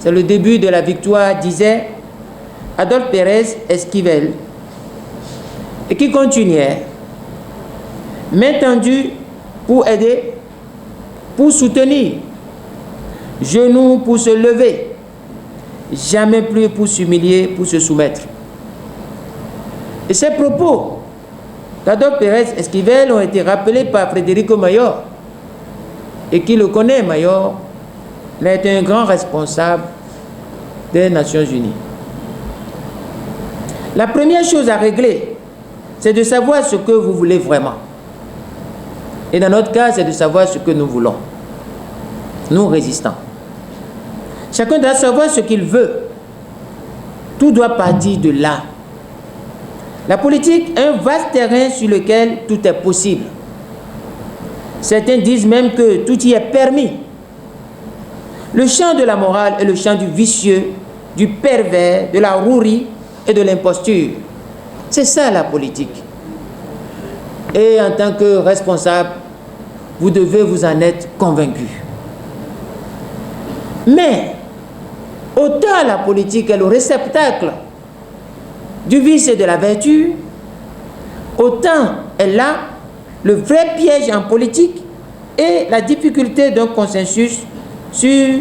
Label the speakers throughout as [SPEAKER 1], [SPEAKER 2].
[SPEAKER 1] c'est le début de la victoire, disait Adolphe Pérez Esquivel, et qui continuait, main tendue pour aider, pour soutenir, genoux pour se lever, jamais plus pour s'humilier, pour se soumettre. Et ces propos d'Adolphe Pérez Esquivel ont été rappelés par Federico Mayor, et qui le connaît, Mayor, il a été un grand responsable des Nations Unies. La première chose à régler, c'est de savoir ce que vous voulez vraiment. Et dans notre cas, c'est de savoir ce que nous voulons. Nous, résistants. Chacun doit savoir ce qu'il veut. Tout doit partir de là. La politique est un vaste terrain sur lequel tout est possible. Certains disent même que tout y est permis. Le champ de la morale est le champ du vicieux, du pervers, de la rouerie et de l'imposture. C'est ça la politique. Et en tant que responsable, vous devez vous en être convaincu. Mais, autant la politique est le réceptacle du vice et de la vertu, autant elle a le vrai piège en politique et la difficulté d'un consensus sur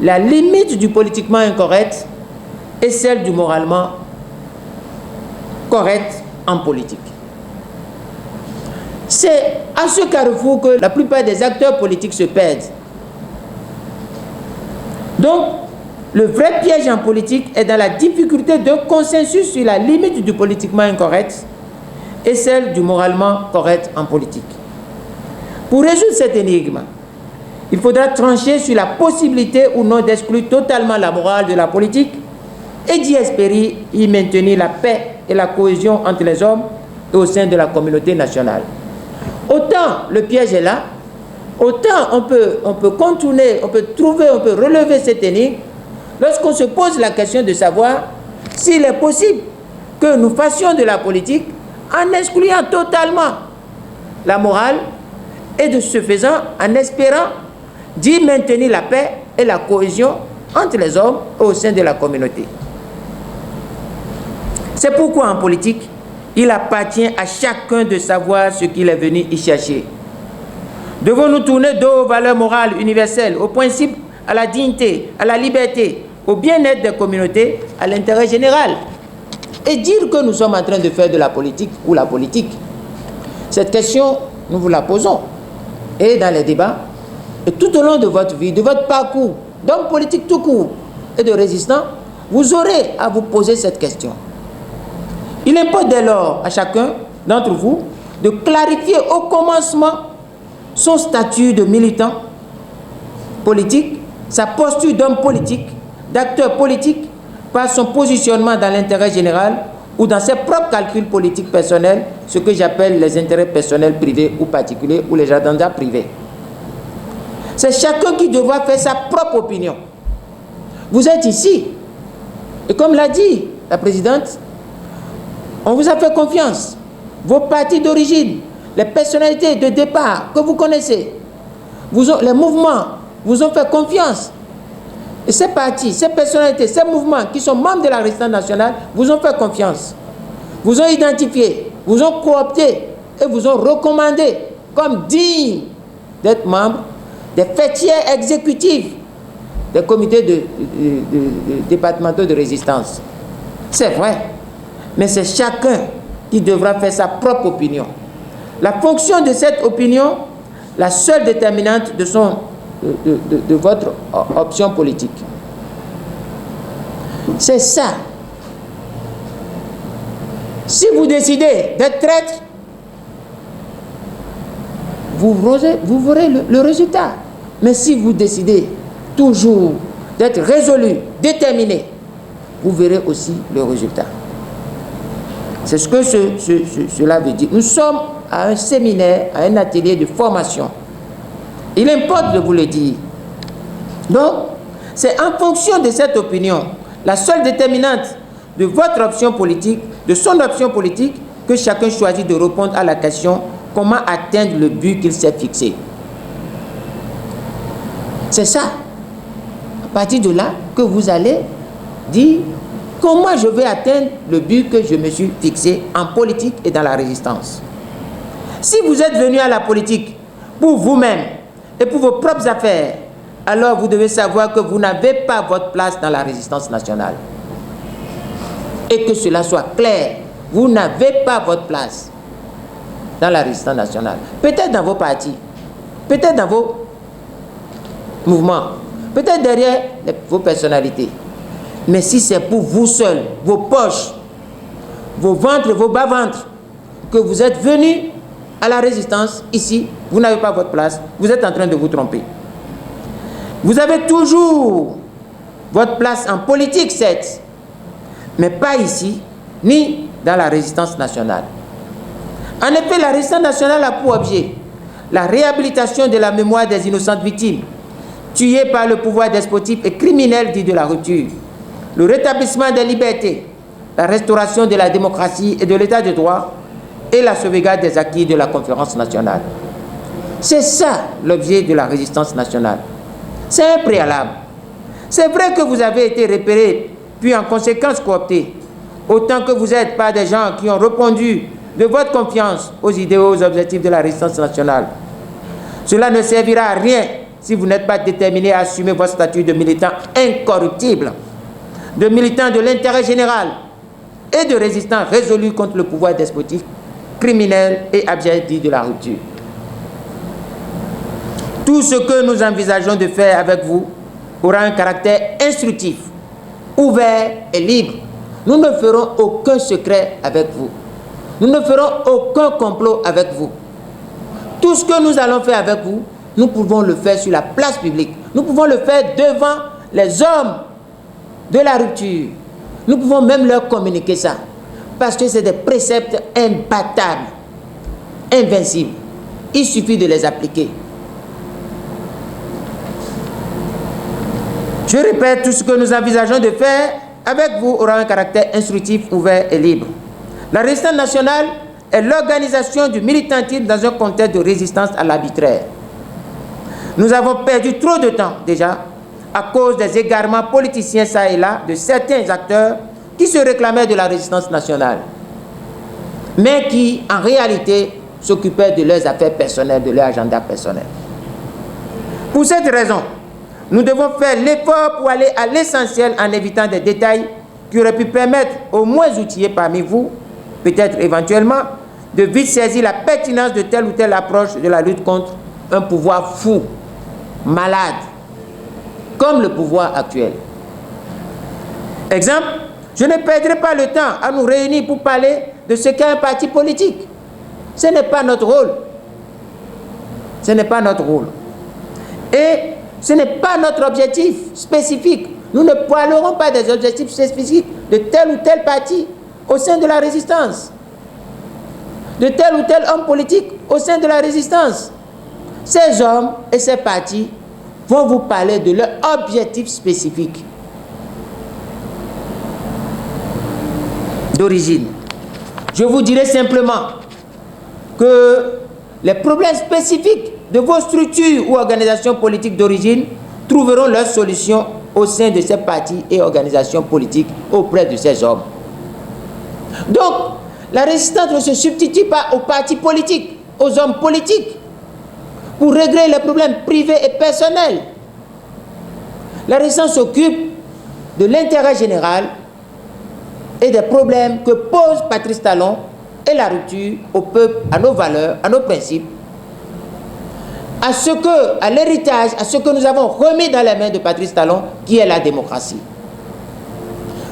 [SPEAKER 1] la limite du politiquement incorrect et celle du moralement correct en politique. C'est à ce carrefour que la plupart des acteurs politiques se perdent. Donc, le vrai piège en politique est dans la difficulté d'un consensus sur la limite du politiquement incorrect et celle du moralement correct en politique. Pour résoudre cette énigme, il faudra trancher sur la possibilité ou non d'exclure totalement la morale de la politique et d'y espérer y maintenir la paix et la cohésion entre les hommes et au sein de la communauté nationale. Autant le piège est là, autant on peut contourner, on peut relever cette énigme lorsqu'on se pose la question de savoir s'il est possible que nous fassions de la politique en excluant totalement la morale et de ce faisant en espérant d'y maintenir la paix et la cohésion entre les hommes et au sein de la communauté. C'est pourquoi en politique, il appartient à chacun de savoir ce qu'il est venu y chercher. Devons-nous tourner dos aux valeurs morales universelles, aux principes, à la dignité, à la liberté, au bien-être des communautés, à l'intérêt général, et dire que nous sommes en train de faire de la politique ou la politique? Cette question, nous vous la posons. Et dans les débats, et tout au long de votre vie, de votre parcours, d'homme politique tout court et de résistant, vous aurez à vous poser cette question. Il importe dès lors à chacun d'entre vous de clarifier au commencement son statut de militant politique, sa posture d'homme politique, d'acteur politique, par son positionnement dans l'intérêt général ou dans ses propres calculs politiques personnels, ce que j'appelle les intérêts personnels privés ou particuliers ou les agendas privés. C'est chacun qui devra faire sa propre opinion. Vous êtes ici, et comme l'a dit la présidente, on vous a fait confiance. Vos partis d'origine, les personnalités de départ que vous connaissez, les mouvements vous ont fait confiance. Et ces partis, ces personnalités, ces mouvements qui sont membres de la résistance nationale vous ont fait confiance. Vous ont identifié, vous ont coopté et vous ont recommandé comme dignes d'être membres des fêtières exécutives des comités départementaux de résistance. C'est vrai, mais c'est chacun qui devra faire sa propre opinion. La fonction de cette opinion, la seule déterminante de votre option politique. C'est ça. Si vous décidez d'être traître, vous verrez le résultat. Mais si vous décidez toujours d'être résolu, déterminé, vous verrez aussi le résultat. C'est ce que cela veut dire. Nous sommes à un séminaire, à un atelier de formation. Il importe de vous le dire. Donc, c'est en fonction de cette opinion, la seule déterminante de votre option politique, de son option politique, que chacun choisit de répondre à la question comment atteindre le but qu'il s'est fixé. C'est ça. partir de là que vous allez dire comment je vais atteindre le but que je me suis fixé en politique et dans la résistance. Si vous êtes venu à la politique pour vous-même et pour vos propres affaires, alors vous devez savoir que vous n'avez pas votre place dans la résistance nationale. Et que cela soit clair, vous n'avez pas votre place dans la résistance nationale. Peut-être dans vos partis, peut-être dans vos mouvements, peut-être derrière vos personnalités. Mais si c'est pour vous seuls, vos poches, vos ventres, vos bas-ventres, que vous êtes venus à la résistance, ici, vous n'avez pas votre place, vous êtes en train de vous tromper. Vous avez toujours votre place en politique, certes, mais pas ici, ni dans la résistance nationale. En effet, la résistance nationale a pour objet la réhabilitation de la mémoire des innocentes victimes, tuées par le pouvoir despotique et criminel dit de la rupture, le rétablissement des libertés, la restauration de la démocratie et de l'état de droit et la sauvegarde des acquis de la conférence nationale. C'est ça l'objet de la résistance nationale. C'est un préalable. C'est vrai que vous avez été repérés, puis en conséquence cooptés, autant que vous êtes par des gens qui ont répondu de votre confiance aux idéaux, aux objectifs de la résistance nationale. Cela ne servira à rien si vous n'êtes pas déterminé à assumer votre statut de militant incorruptible, de militant de l'intérêt général et de résistant résolu contre le pouvoir despotique, criminel et abject dit de la rupture. Tout ce que nous envisageons de faire avec vous aura un caractère instructif, ouvert et libre. Nous ne ferons aucun secret avec vous. Nous ne ferons aucun complot avec vous. Tout ce que nous allons faire avec vous, nous pouvons le faire sur la place publique. Nous pouvons le faire devant les hommes de la rupture. Nous pouvons même leur communiquer ça. Parce que c'est des préceptes imbattables, invincibles. Il suffit de les appliquer. Je répète, tout ce que nous envisageons de faire avec vous aura un caractère instructif, ouvert et libre. La résistance nationale est l'organisation du militantisme dans un contexte de résistance à l'arbitraire. Nous avons perdu trop de temps déjà à cause des égarements politiciens ça et là de certains acteurs qui se réclamaient de la résistance nationale, mais qui en réalité s'occupaient de leurs affaires personnelles, de leur agenda personnel. Pour cette raison, nous devons faire l'effort pour aller à l'essentiel en évitant des détails qui auraient pu permettre aux moins outillés parmi vous, peut-être éventuellement, de vite saisir la pertinence de telle ou telle approche de la lutte contre un pouvoir fou, malade, comme le pouvoir actuel. Exemple, je ne perdrai pas le temps à nous réunir pour parler de ce qu'est un parti politique. Ce n'est pas notre rôle. Ce n'est pas notre rôle. Et ce n'est pas notre objectif spécifique. Nous ne parlerons pas des objectifs spécifiques de tel ou tel parti au sein de la résistance, de tel ou tel homme politique au sein de la résistance. Ces hommes et ces partis vont vous parler de leur objectif spécifique d'origine. Je vous dirai simplement que les problèmes spécifiques de vos structures ou organisations politiques d'origine trouveront leur solution au sein de ces partis et organisations politiques auprès de ces hommes. Donc, la résistance ne se substitue pas aux partis politiques, aux hommes politiques, pour régler les problèmes privés et personnels. La résistance s'occupe de l'intérêt général et des problèmes que pose Patrice Talon et la rupture au peuple, à nos valeurs, à nos principes, à l'héritage, à ce que nous avons remis dans les mains de Patrice Talon, qui est la démocratie.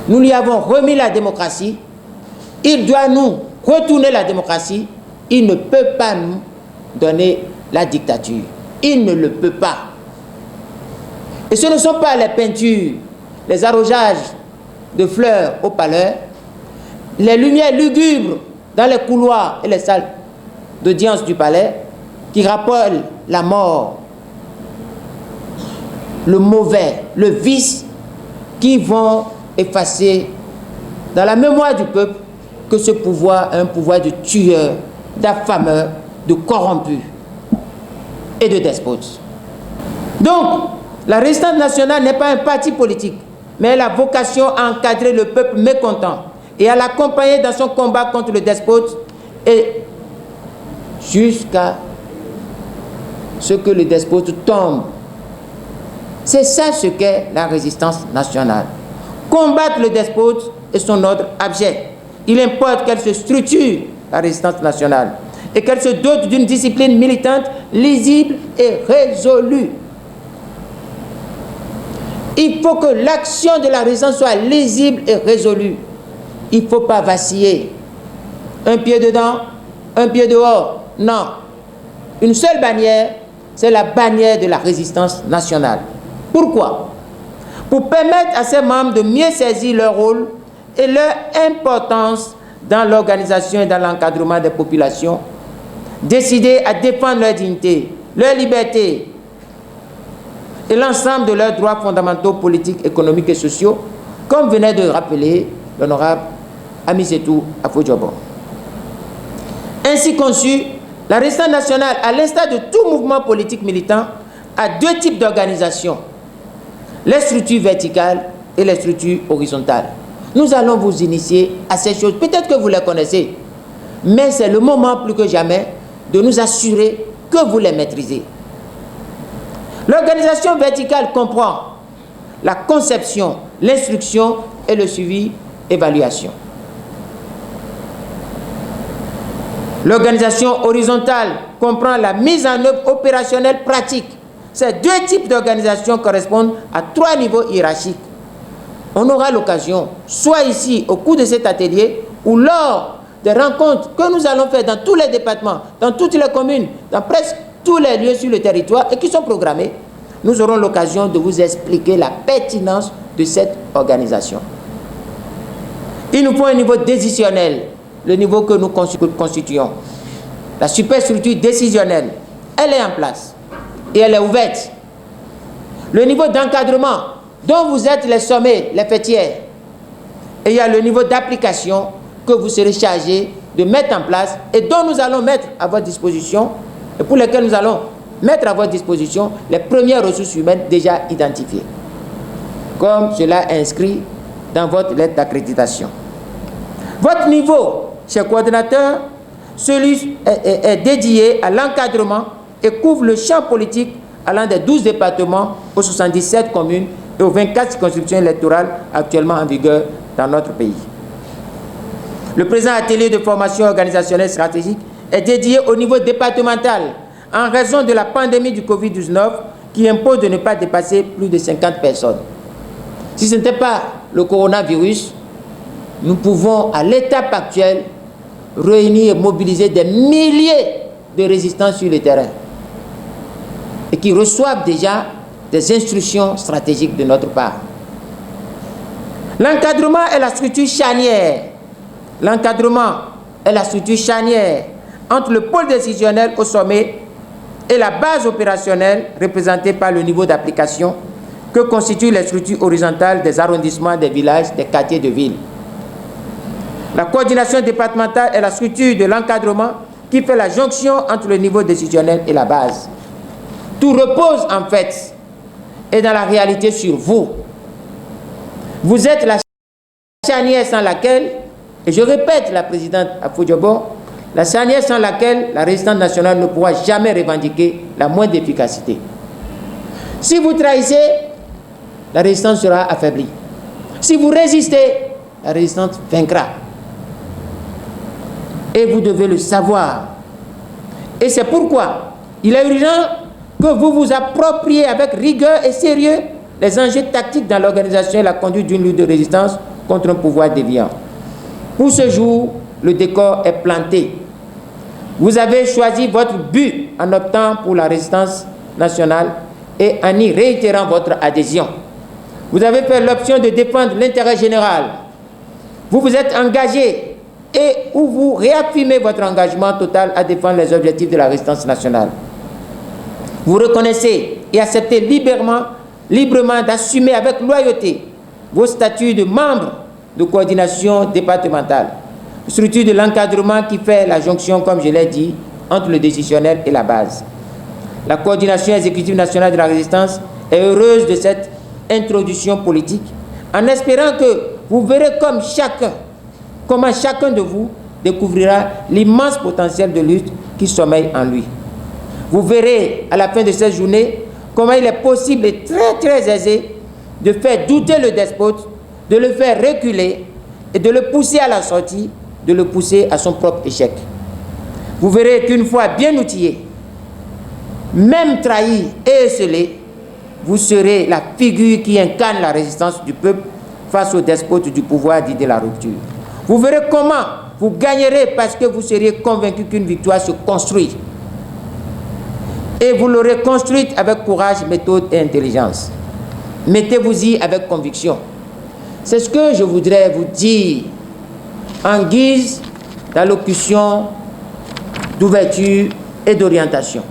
[SPEAKER 1] Nous lui avons remis la démocratie. Il doit nous retourner la démocratie. Il ne peut pas nous donner la dictature. Il ne le peut pas. Et ce ne sont pas les peintures, les arrosages de fleurs au palais, les lumières lugubres dans les couloirs et les salles d'audience du palais qui rappellent la mort, le mauvais, le vice, qui vont effacer dans la mémoire du peuple que ce pouvoir est un pouvoir de tueur, d'affameur, de corrompu et de despote. Donc, La Résistance nationale n'est pas un parti politique, mais elle a vocation à encadrer le peuple mécontent et à l'accompagner dans son combat contre le despote et jusqu'à ce que le despote tombe. C'est ça ce qu'est la résistance nationale. Combattre le despote est son ordre abject. Il importe qu'elle se structure, la résistance nationale, et qu'elle se dote d'une discipline militante lisible et résolue. Il faut que l'action de la résistance soit lisible et résolue. Il ne faut pas vaciller. Un pied dedans, un pied dehors. Non. Une seule bannière, c'est la bannière de la résistance nationale. Pourquoi? Pour permettre à ses membres de mieux saisir leur rôle et leur importance dans l'organisation et dans l'encadrement des populations, décider à défendre leur dignité, leur liberté et l'ensemble de leurs droits fondamentaux politiques, économiques et sociaux, comme venait de rappeler l'honorable Amisetou Afo-Djobo. Ainsi conçue, la résistance nationale, à l'instar de tout mouvement politique militant, a deux types d'organisation: les structures verticales et les structures horizontales. Nous allons vous initier à ces choses. Peut-être que vous les connaissez, mais c'est le moment plus que jamais de nous assurer que vous les maîtrisez. L'organisation verticale comprend la conception, l'instruction et le suivi-évaluation. L'organisation horizontale comprend la mise en œuvre opérationnelle pratique. Ces deux types d'organisation correspondent à trois niveaux hiérarchiques. On aura l'occasion, soit ici au cours de cet atelier, ou lors des rencontres que nous allons faire dans tous les départements, dans toutes les communes, dans presque tous les lieux sur le territoire et qui sont programmés, nous aurons l'occasion de vous expliquer la pertinence de cette organisation. Il nous faut un niveau décisionnel, le niveau que nous constituons. La superstructure décisionnelle, elle est en place et elle est ouverte. Le niveau d'encadrement dont vous êtes les sommets, les fêtières. Et il y a le niveau d'application que vous serez chargé de mettre en place et dont nous allons mettre à votre disposition et pour lesquels nous allons mettre à votre disposition les premières ressources humaines déjà identifiées, comme cela est inscrit dans votre lettre d'accréditation. Votre niveau, chers coordonnateurs, celui est dédié à l'encadrement et couvre le champ politique allant des 12 départements aux 77 communes et aux 24 circonscriptions électorales actuellement en vigueur dans notre pays. Le présent atelier de formation organisationnelle stratégique est dédié au niveau départemental en raison de la pandémie du Covid-19 qui impose de ne pas dépasser plus de 50 personnes. Si ce n'était pas le coronavirus, nous pouvons, à l'étape actuelle, réunir et mobiliser des milliers de résistants sur le terrain et qui reçoivent déjà des instructions stratégiques de notre part. L'encadrement est la structure charnière. L'encadrement est la structure charnière entre le pôle décisionnel au sommet et la base opérationnelle représentée par le niveau d'application que constituent les structures horizontales des arrondissements, des villages, des quartiers de ville. La coordination départementale est la structure de l'encadrement qui fait la jonction entre le niveau décisionnel et la base. Tout repose en fait et dans la réalité sur vous. Vous êtes la charnière sans laquelle, et je répète la présidente Afo-Djobo, la charnière sans laquelle la résistance nationale ne pourra jamais revendiquer la moindre efficacité. Si vous trahissez, la résistance sera affaiblie. Si vous résistez, la résistance vaincra. Et vous devez le savoir. Et c'est pourquoi il est urgent que vous vous appropriez avec rigueur et sérieux les enjeux tactiques dans l'organisation et la conduite d'une lutte de résistance contre un pouvoir déviant. Pour ce jour, le décor est planté. Vous avez choisi votre but en optant pour la résistance nationale et en y réitérant votre adhésion. Vous avez fait l'option de défendre l'intérêt général. Vous vous êtes engagé et où vous réaffirmez votre engagement total à défendre les objectifs de la résistance nationale. Vous reconnaissez et acceptez librement d'assumer avec loyauté vos statuts de membres de coordination départementale, structure de l'encadrement qui fait la jonction, comme je l'ai dit, entre le décisionnel et la base. La coordination exécutive nationale de la résistance et heureuse de cette introduction politique, en espérant que vous verrez comment chacun de vous découvrira l'immense potentiel de lutte qui sommeille en lui. Vous verrez à la fin de cette journée comment il est possible et très très aisé de faire douter le despote, de le faire reculer et de le pousser à la sortie, de le pousser à son propre échec. Vous verrez qu'une fois bien outillé, même trahi et esselé, vous serez la figure qui incarne la résistance du peuple face au despote du pouvoir dit de la rupture. Vous verrez comment vous gagnerez parce que vous seriez convaincu qu'une victoire se construit. Et vous l'aurez construite avec courage, méthode et intelligence. Mettez-vous-y avec conviction. C'est ce que je voudrais vous dire en guise d'allocution, d'ouverture et d'orientation.